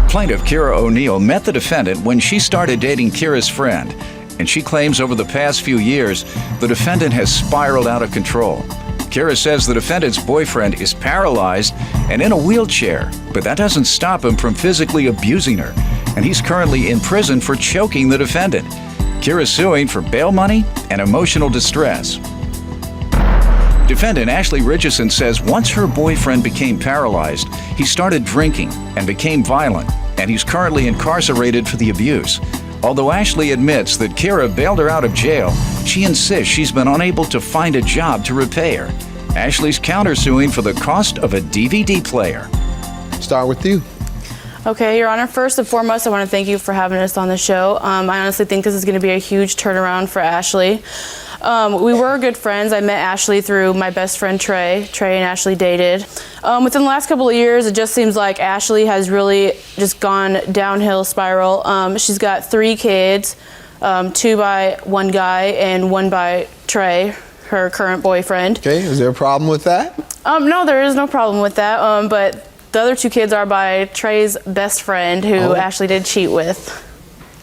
Plaintiff Kira O'Neill met the defendant when she started dating Kira's friend, and she claims over the past few years, the defendant has spiraled out of control. Kira says the defendant's boyfriend is paralyzed and in a wheelchair, but that doesn't stop him from physically abusing her, and he's currently in prison for choking the defendant. Kira's suing for bail money and emotional distress. Defendant Ashley Richardson says once her boyfriend became paralyzed, he started drinking and became violent, and he's currently incarcerated for the abuse. Although Ashley admits that Kira bailed her out of jail, she insists she's been unable to find a job to repay her. Ashley's countersuing for the cost of a DVD player. Start with you. Okay, Your Honor, first and foremost, I want to thank you for having us on the show. I honestly think this is going to be a huge turnaround for Ashley. We were good friends. I met Ashley through my best friend, Trey. Trey and Ashley dated. Within the last couple of years, it just seems like Ashley has really just gone downhill spiral. She's got 3 kids, 2 by one guy and 1 by Trey, her current boyfriend. Okay, is there a problem with that? No, there is no problem with that, but the other 2 kids are by Trey's best friend, who Ashley did cheat with.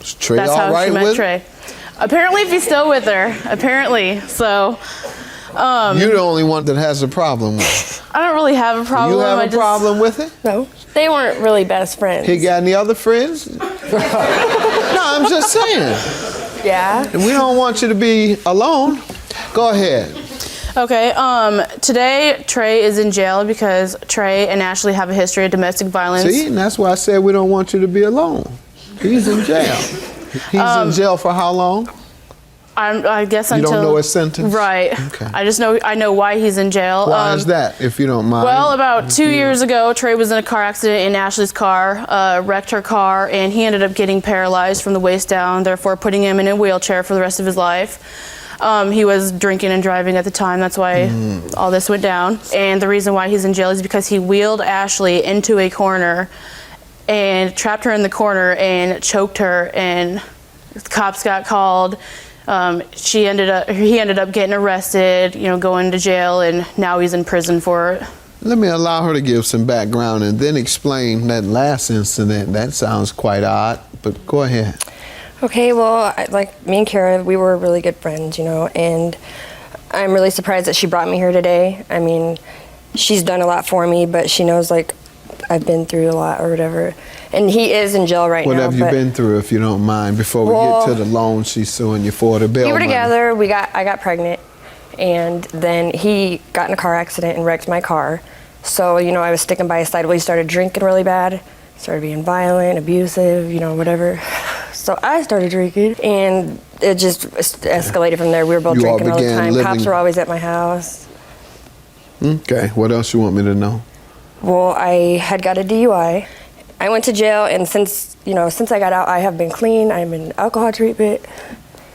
Is Trey That's all how right she met with Trey. Apparently, if he's still with her. Apparently, so. You're the only one that has a problem with it. I don't really have a problem. You have a problem with it? No, they weren't really best friends. He got any other friends? No, I'm just saying. Yeah. We don't want you to be alone. Go ahead. Okay, today Trey is in jail because Trey and Ashley have a history of domestic violence. See, and that's why I said we don't want you to be alone. He's in jail. He's in jail for how long? I guess you until... You don't know his sentence? Right. Okay. I know why he's in jail. Why is that, if you don't mind? Well, about 2 years ago, Trey was in a car accident in Ashley's car, wrecked her car, and he ended up getting paralyzed from the waist down, therefore putting him in a wheelchair for the rest of his life. He was drinking and driving at the time. That's why all this went down. And the reason why he's in jail is because he wheeled Ashley into a corner and trapped her in the corner and choked her, and the cops got called. He ended up getting arrested, going to jail, and now he's in prison for it. Let me allow her to give some background and then explain that last incident. That sounds quite odd, but go ahead. Okay, well, like me and Kara, we were really good friends, and I'm really surprised that she brought me here today. I mean, she's done a lot for me, but she knows, I've been through a lot or whatever. And he is in jail right now. What have you been through, if you don't mind, before we get to the loan she's suing you for, the bail money? We were together, I got pregnant, and then he got in a car accident and wrecked my car. So, I was sticking by his side. Well, he started drinking really bad, started being violent, abusive, whatever. So I started drinking, and it just escalated from there. We were both drinking all the time. Cops were always at my house. Okay, what else you want me to know? Well, I had got a DUI. I went to jail, and since I got out, I have been clean. I'm in alcohol treatment.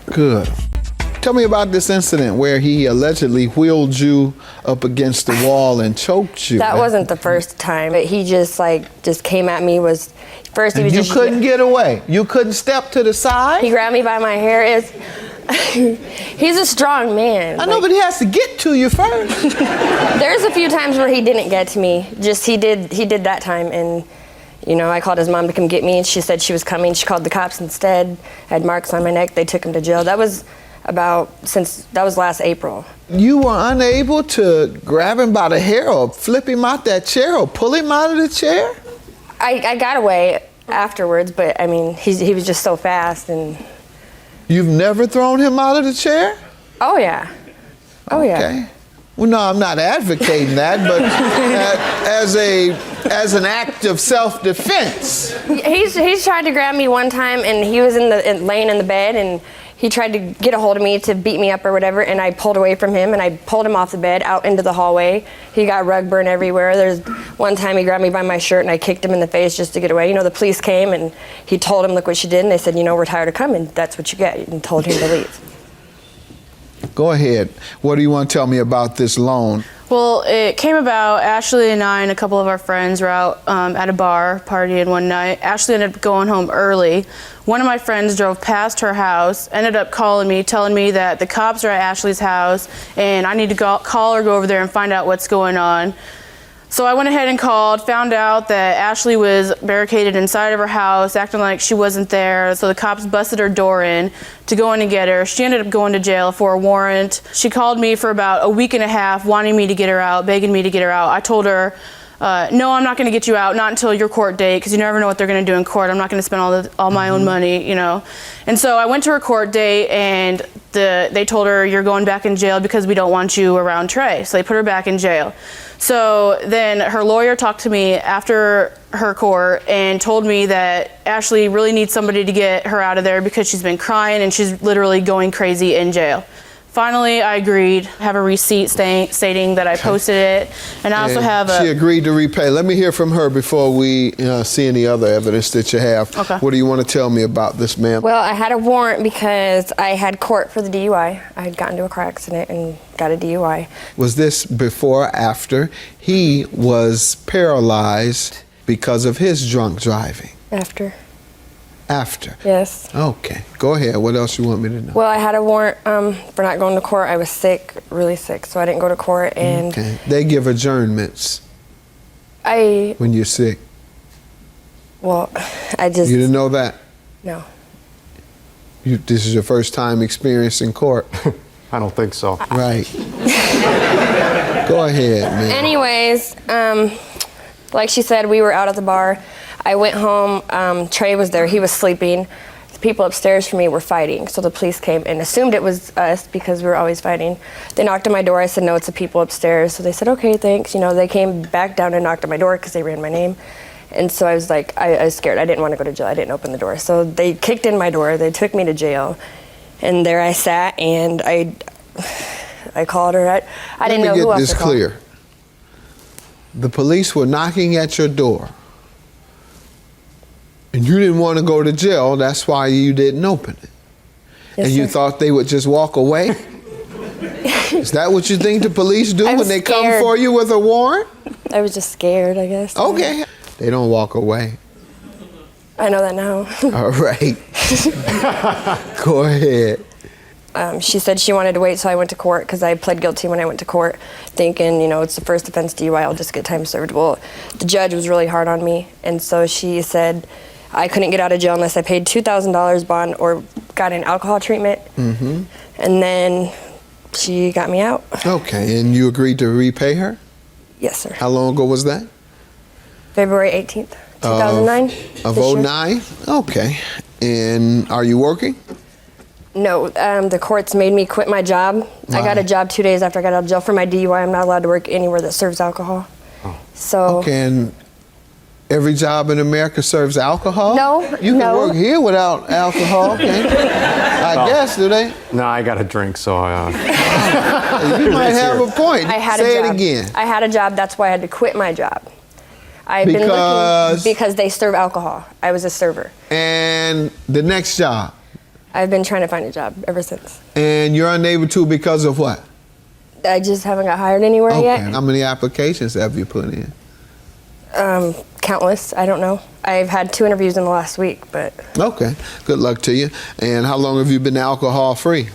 Good. Tell me about this incident where he allegedly wheeled you up against the wall and choked you. That wasn't the first time. But he just came at me. First he was just... You couldn't get away? You couldn't step to the side? He grabbed me by my hair. He's a strong man. I know, but he has to get to you first. There's a few times where he didn't get to me. Just he did that time, and I called his mom to come get me, and she said she was coming. She called the cops instead. I had marks on my neck. They took him to jail. That was last April. You were unable to grab him by the hair or flip him out that chair or pull him out of the chair? I got away afterwards, but I mean, he was just so fast. And you've never thrown him out of the chair? Oh yeah. Oh yeah. Okay. Well, no, I'm not advocating that, but as an act of self-defense. He's tried to grab me one time, and he was laying in the bed, and he tried to get a hold of me to beat me up or whatever, and I pulled away from him, and I pulled him off the bed out into the hallway. He got rug burn everywhere. There's one time he grabbed me by my shirt, and I kicked him in the face just to get away. The police came, and he told him, look what she did, and they said, we're tired of coming. That's what you get, and told him to leave. Go ahead. What do you want to tell me about this loan? Well, it came about, Ashley and I and a couple of our friends were out at a bar partying one night. Ashley ended up going home early. One of my friends drove past her house, ended up calling me, telling me that the cops are at Ashley's house and I need to call or go over there and find out what's going on. So I went ahead and called, found out that Ashley was barricaded inside of her house, acting like she wasn't there. So the cops busted her door in to go in and get her. She ended up going to jail for a warrant. She called me for about a week and a half, wanting me to get her out, begging me to get her out. I told her, no, I'm not going to get you out, not until your court date, because you never know what they're going to do in court. I'm not going to spend all my own money, you know. And so I went to her court date, and they told her, you're going back in jail because we don't want you around Trey. So they put her back in jail. So then her lawyer talked to me after her court and told me that Ashley really needs somebody to get her out of there because she's been crying and she's literally going crazy in jail. Finally, I agreed. I have a receipt stating that I posted it, and I also have She agreed to repay. Let me hear from her before we see any other evidence that you have. Okay. What do you want to tell me about this, ma'am? Well, I had a warrant because I had court for the DUI. I had gotten into a car accident and got a DUI. Was this before or after he was paralyzed because of his drunk driving? After. After? Yes. Okay. Go ahead. What else you want me to know? Well, I had a warrant for not going to court. I was sick, really sick, so I didn't go to court. And okay. They give adjournments when you're sick. Well, I just... You didn't know that? No. This is your first time experiencing court? I don't think so. Right. Go ahead, man. Anyways, like she said, we were out at the bar. I went home. Trey was there. He was sleeping. The people upstairs from me were fighting. So the police came and assumed it was us because we were always fighting. They knocked on my door. I said, no, it's the people upstairs. So they said, okay, thanks. You know, they came back down and knocked on my door because they ran my name. And so I was like, I was scared. I didn't want to go to jail. I didn't open the door. So they kicked in my door. They took me to jail. And there I sat, and I called her. I didn't know who else to call. Let me get this clear. The police were knocking at your door. And you didn't want to go to jail, that's why you didn't open it. Yes, and you sir. thought they would just walk away? Is that what you think the police do when they come for you with a warrant? I was just scared, I guess. Okay. They don't walk away. I know that now. All right. Go ahead. She said she wanted to wait, so I went to court because I pled guilty when I went to court, thinking, you know, it's the first offense DUI, I'll just get time served. Well, the judge was really hard on me, and so she said I couldn't get out of jail unless I paid $2,000 bond or got an alcohol treatment. Mm-hmm. And then she got me out. Okay, and you agreed to repay her? Yes, sir. How long ago was that? February 18th, 2009. Of 09? Okay. And are you working? No, the courts made me quit my job. Why? I got a job 2 days after I got out of jail for my DUI. I'm not allowed to work anywhere that serves alcohol. Oh. So. Okay, and every job in America serves alcohol? No, You can no. work here without alcohol, okay? I guess, do they? No, I got a drink, so You might have a point. I had Say a job. it again. I had a job. That's why I had to quit my job. I've been Because? looking because they serve alcohol. I was a server. And the next job? I've been trying to find a job ever since. And you're unable to because of what? I just haven't got hired anywhere Okay. yet. How many applications have you put in? Countless. I don't know. I've had 2 interviews in the last week, but Okay. Good luck to you. And how long have you been alcohol free?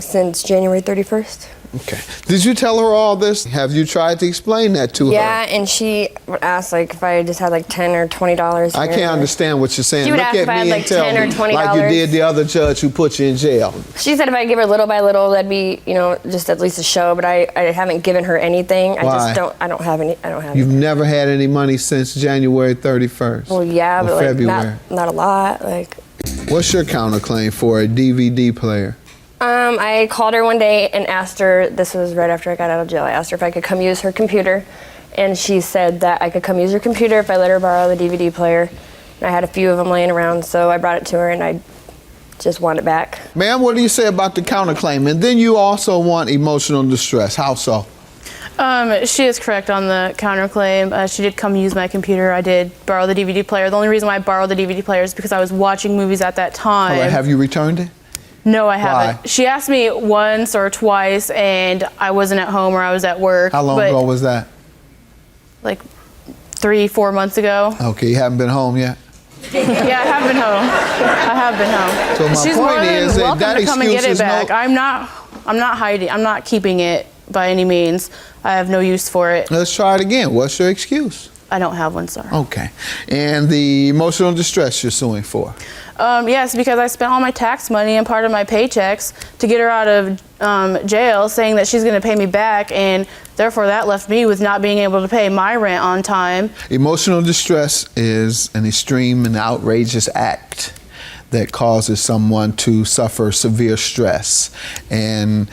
since January 31st. Okay. Did you tell her all this? Have you tried to explain that to her? Yeah, and she would ask like if I just had like $10 or $20. I can't understand what you're saying. She would Look ask at if I had me like and tell $10 or me, $20. like you did the other judge who put you in jail. She said if I give her little by little, that'd be, you know, just at least a show. But I haven't given her anything. I Why? just don't. I don't have any. I don't have. You've never had any money since January 31st. Well, yeah, or but like February. not a lot. Like. What's your counterclaim for a DVD player? I called her one day and asked her, this was right after I got out of jail, I asked her if I could come use her computer, and she said that I could come use her computer if I let her borrow the DVD player. And I had a few of them laying around, so I brought it to her and I just want it back. Ma'am, what do you say about the counterclaim? And then you also want emotional distress. How so? She is correct on the counterclaim. She did come use my computer. I did borrow the DVD player. The only reason why I borrowed the DVD player is because I was watching movies at that time. All right, have you returned it? No, I haven't. Why? She asked me once or twice, and I wasn't at home or I was at work. How long ago was that? Like 3-4 months ago. Okay, you haven't been home yet? Yeah, I have been home. I have been home. So my She's point more than is that welcome that to come and get excuse it is back. no- I'm not hiding. I'm not keeping it, by any means. I have no use for it. Let's try it again. What's your excuse? I don't have one, sir. Okay. And the emotional distress you're suing for? Yes, because I spent all my tax money and part of my paychecks to get her out of jail, saying that she's going to pay me back, and therefore that left me with not being able to pay my rent on time. Emotional distress is an extreme and outrageous act that causes someone to suffer severe stress, and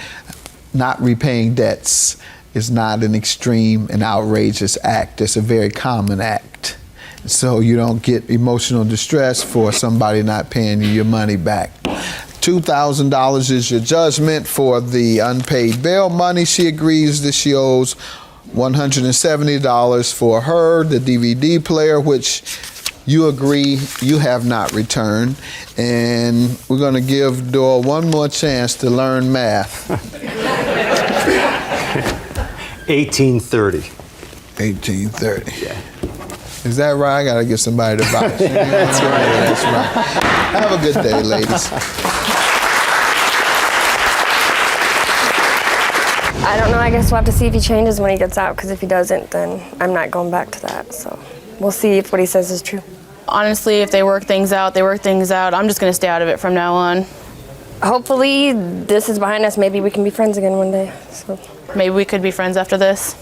not repaying debts is not an extreme and outrageous act. It's a very common act. So you don't get emotional distress for somebody not paying you your money back. $2,000 is your judgment for the unpaid bail money. She agrees that she owes $170 for her, the DVD player, which you agree you have not returned. And we're going to give Doyle one more chance to learn math. 1830. 1830. Yeah. Is that right? I gotta get somebody to vouch. That's right. That's right. Have a good day, ladies. I don't know. I guess we'll have to see if he changes when he gets out, because if he doesn't, then I'm not going back to that. So we'll see if what he says is true. Honestly, if they work things out, they work things out. I'm just going to stay out of it from now on. Hopefully this is behind us. Maybe we can be friends again one day. So. Maybe we could be friends after this.